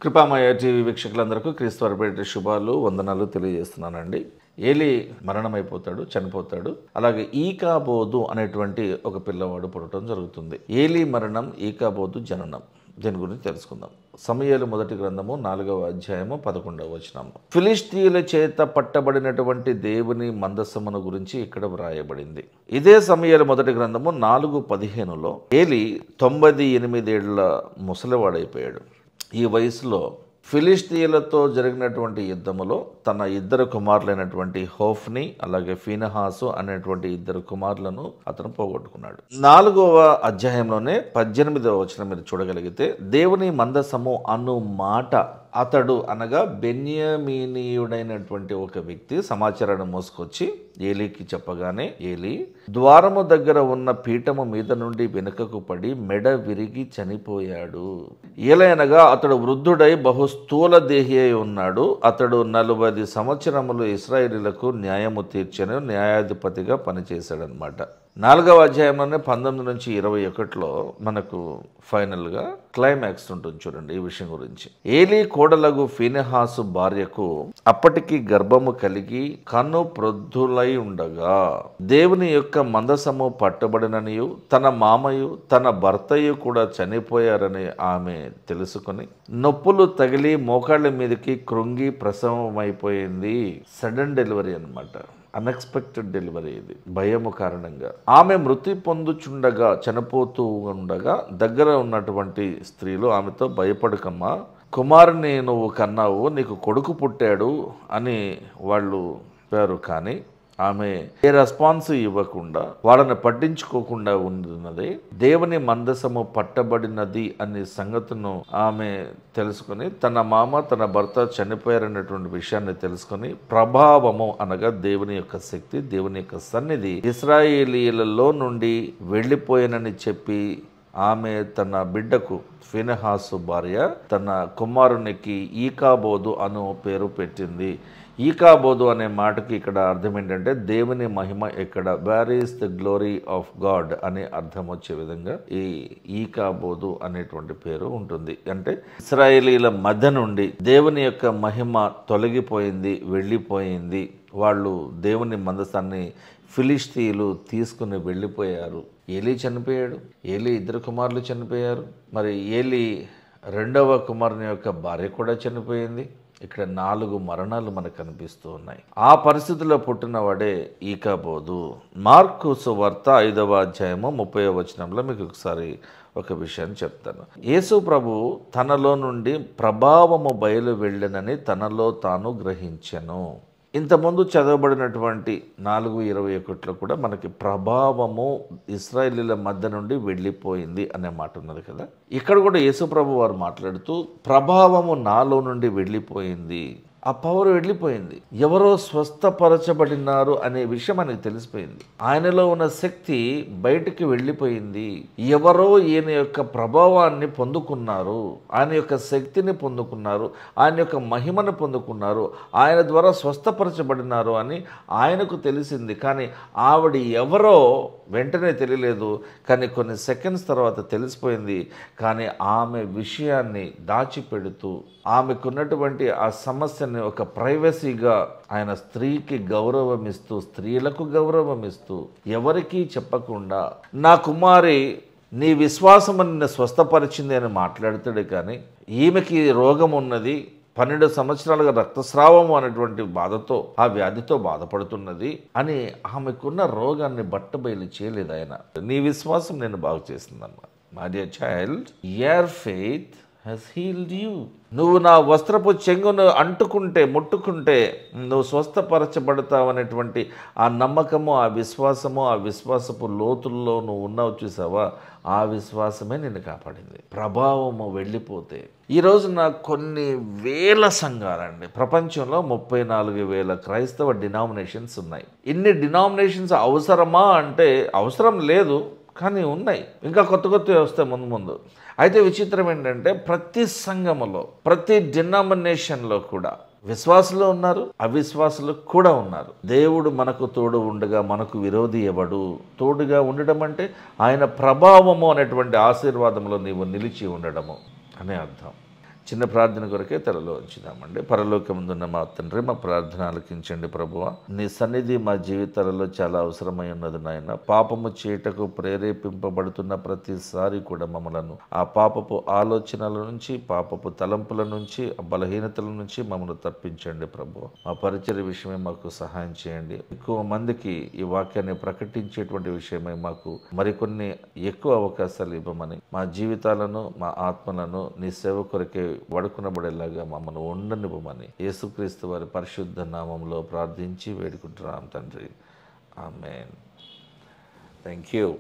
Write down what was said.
కృపామయ TV వీక్షకులందరికీ క్రీస్తువారి శుభాలు వందనాలు తెలియజేస్తున్నానండి. ఏలి మరణమైపోతాడు, చనిపోతాడు. అలాగే ఈకాబోదు అనేటువంటి ఒక పిల్లవాడు పుట్టడం జరుగుతుంది. ఏలి మరణం, ఈకాబోదు జననం, దీని గురించి తెలుసుకుందాం. సమూయేలు మొదటి గ్రంథము 4వ అధ్యాయము 11వ వచనము. ఫిలిష్తీయుల చేత పట్టబడినటువంటి దేవుని మందసమును గురించి ఇక్కడ వ్రాయబడింది. ఇదే సమూయేలు మొదటి గ్రంథము 4:15లో ఏలి 98 ఏళ్ల ముసలివాడైపోయాడు. ఈ వయసులో ఫిలిష్తీయులతో జరిగినటువంటి యుద్ధములో తన ఇద్దరు కుమారులైనటువంటి హోఫ్ని అలాగే ఫీనహాసు అనేటువంటి ఇద్దరు కుమారులను అతను పోగొట్టుకున్నాడు. 4వ అధ్యాయంలోనే 18వ వచనం మీరు చూడగలిగితే దేవుని మందసము అను మాట అతడు అనగా బెన్యామీనీయుడైనటువంటి ఒక వ్యక్తి సమాచారాన్ని మోసుకొచ్చి ఏలీకి చెప్పగానే ఏలీ ద్వారము దగ్గర ఉన్న పీఠము మీద నుండి వెనుకకు పడి మెడ విరిగి చనిపోయాడు. ఏలైనగా అతడు వృద్ధుడై బహుస్థూల దేహి అయి ఉన్నాడు. అతడు 40 సంవత్సరములు ఇశ్రాయేలీలకు న్యాయము తీర్చను న్యాయాధిపతిగా పనిచేశాడనమాట. 4వ అధ్యాయంలోనే 19 నుంచి 21లో మనకు ఫైనల్గా క్లైమాక్స్ ఉంటుంది. చూడండి ఈ విషయం గురించి. ఏలీ కోడలగు ఫీనెహాసు భార్యకు అప్పటికి గర్భము కలిగి కన్ను ప్రొద్దులై ఉండగా దేవుని యొక్క మందసము పట్టబడిననియు తన మామయు తన భర్తయు కూడా చనిపోయారని ఆమె తెలుసుకుని నొప్పులు తగిలి మోకాళ్ళ మీదకి కృంగి ప్రసవం అయిపోయింది. సడన్ డెలివరీ అన్నమాట. Unexpected delivery. ఇది భయము కారణంగా ఆమె మృతి పొందుచుండగా చనిపోతూ ఉండగా దగ్గర ఉన్నటువంటి స్త్రీలు ఆమెతో భయపడకమ్మా, కుమారుని నువ్వు కన్నావు, నీకు కొడుకు పుట్టాడు అని వాళ్ళు చెప్పారు. కానీ ఆమె ఏ రెస్పాన్స్ ఇవ్వకుండా వాళ్ళని పట్టించుకోకుండా ఉన్నది. దేవుని మందసము పట్టబడినది అనే సంగతును ఆమె తెలుసుకుని తన మామ తన భర్త చనిపోయారనేటువంటి విషయాన్ని తెలుసుకుని ప్రభావము అనగా దేవుని యొక్క శక్తి, దేవుని యొక్క సన్నిధి ఇశ్రాయేలీయులలో నుండి వెళ్ళిపోయినని చెప్పి ఆమె తన బిడ్డకు ఫీనెహాసు భార్య తన కుమారునికి ఈకాబోదు అను పేరు పెట్టింది. ఈకాబోదు అనే మాటకి ఇక్కడ అర్థం ఏంటంటే దేవుని మహిమ ఇక్కడ, where is the glory of God అనే అర్థం వచ్చే విధంగా ఈ ఈకాబోదు అనేటువంటి పేరు ఉంటుంది. అంటే ఇశ్రాయేలీల మధ్య నుండి దేవుని యొక్క మహిమ తొలగిపోయింది, వెళ్ళిపోయింది. వాళ్ళు దేవుని మందసాన్ని ఫిలిష్తీయులు తీసుకుని వెళ్ళిపోయారు. ఏలీ చనిపోయాడు. ఏలీ ఇద్దరు కుమారులు చనిపోయారు. మరి ఏలీ రెండవ కుమారుని యొక్క భార్య కూడా చనిపోయింది. ఇక్కడ 4 మరణాలు మనకు కనిపిస్తూ ఉన్నాయి. ఆ పరిస్థితిలో పుట్టినవాడే ఈకాబోదు. మార్కు సువార్త 5వ అధ్యాయము 30వ వచనంలో మీకు ఒకసారి ఒక విషయాన్ని చెప్తాను. యేసు ప్రభు తనలో నుండి ప్రభావము బయలు వెళ్ళనని తనలో తాను గ్రహించెను. ఇంతకుముందు చదవబడినటువంటి 4:21లో కూడా మనకి ప్రభావము ఇశ్రాయేలీల మధ్య నుండి వెళ్ళిపోయింది అనే మాట ఉన్నది కదా. ఇక్కడ కూడా యేసు ప్రభు వారు మాట్లాడుతూ ప్రభావము నాలో నుండి వెళ్ళిపోయింది, ఆ పవర్ వెళ్ళిపోయింది. ఎవరో స్వస్థపరచబడినారు అనే విషయం మనకి తెలిసిపోయింది. ఆయనలో ఉన్న శక్తి బయటికి వెళ్ళిపోయింది. ఎవరో ఈయన యొక్క ప్రభావాన్ని పొందుకున్నారు, ఆయన యొక్క శక్తిని పొందుకున్నారు, ఆయన యొక్క మహిమను పొందుకున్నారు, ఆయన ద్వారా స్వస్థపరచబడినారు అని ఆయనకు తెలిసింది. కానీ ఆవిడ ఎవరో వెంటనే తెలియలేదు. కానీ కొన్ని సెకండ్స్ తర్వాత తెలిసిపోయింది. కానీ ఆమె విషయాన్ని దాచిపెడుతూ ఆమెకున్నటువంటి ఆ సమస్యని ఒక ప్రైవసీగా ఆయన స్త్రీకి గౌరవం ఇస్తూ, స్త్రీలకు గౌరవం ఇస్తూ, ఎవరికీ చెప్పకుండా నా కుమారి నీ విశ్వాసం నిన్ను స్వస్థపరిచింది అని మాట్లాడతాడు. కానీ ఈమెకి రోగం ఉన్నది, 12 సంవత్సరాలుగా రక్తస్రావము అనేటువంటి బాధతో, ఆ వ్యాధితో బాధపడుతున్నది అని ఆమెకున్న రోగాన్ని బట్టబయలు చేయలేదు ఆయన. నీ విశ్వాసం నేను బాగు చేసిందన్నమాట. My dear child, your faith has healed you. నువ్వు నా వస్త్రపు చెంగును అంటుకుంటే, ముట్టుకుంటే నువ్వు స్వస్థపరచబడతావు అనేటువంటి ఆ నమ్మకము, ఆ విశ్వాసము, ఆ విశ్వాసపు లోతుల్లో నువ్వు ఉన్నావు చూసావా, ఆ విశ్వాసమే నిన్ను కాపాడింది. ప్రభావము వెళ్ళిపోతే ఈరోజున కొన్ని వేల సంఘాలండి ప్రపంచంలో 34,000 క్రైస్తవ డినామినేషన్స్ ఉన్నాయి. ఇన్ని డినామినేషన్స్ అవసరమా అంటే అవసరం లేదు, కానీ ఉన్నాయి. ఇంకా కొత్త కొత్తవి వస్తాయి ముందు ముందు. అయితే విచిత్రం ఏంటంటే ప్రతి సంఘములో, ప్రతి డినామినేషన్లో కూడా విశ్వాసులు ఉన్నారు, అవిశ్వాసులు కూడా ఉన్నారు. దేవుడు మనకు తోడు ఉండగా మనకు విరోధి ఎవడు? తోడుగా ఉండడం అంటే ఆయన ప్రభావము అనేటువంటి ఆశీర్వాదంలో నీవు నిలిచి ఉండడము అనే అర్థం. చిన్న ప్రార్థన కొరకే తలలో ఉంచుదామండి. పరలోకముందున్న మా తండ్రి, మా ప్రార్థన ఆలకించండి ప్రభువా. నీ సన్నిధి మా జీవితాలలో చాలా అవసరమై ఉన్నది నాయన. పాపము చేయటకు ప్రేరేపింపబడుతున్న ప్రతిసారి కూడా మమ్మలను ఆ పాపపు ఆలోచనల నుంచి, పాపపు తలంపుల నుంచి, బలహీనతల నుంచి మమ్మల్ని తప్పించండి ప్రభువా. మా పరిచర్య విషయమై మాకు సహాయం చేయండి. ఎక్కువ మందికి ఈ వాక్యాన్ని ప్రకటించేటువంటి విషయమై మాకు మరికొన్ని ఎక్కువ అవకాశాలు ఇవ్వమని, మా జీవితాలను, మా ఆత్మలను నీ సేవ కొరకే వాడుకునబడేలాగా మమ్మల్ని ఉండనివ్వమని యేసుక్రీస్తు వారి పరిశుద్ధ నామంలో ప్రార్థించి వేడుకుంటున్నాం తండ్రి. ఆమేన్. Thank you.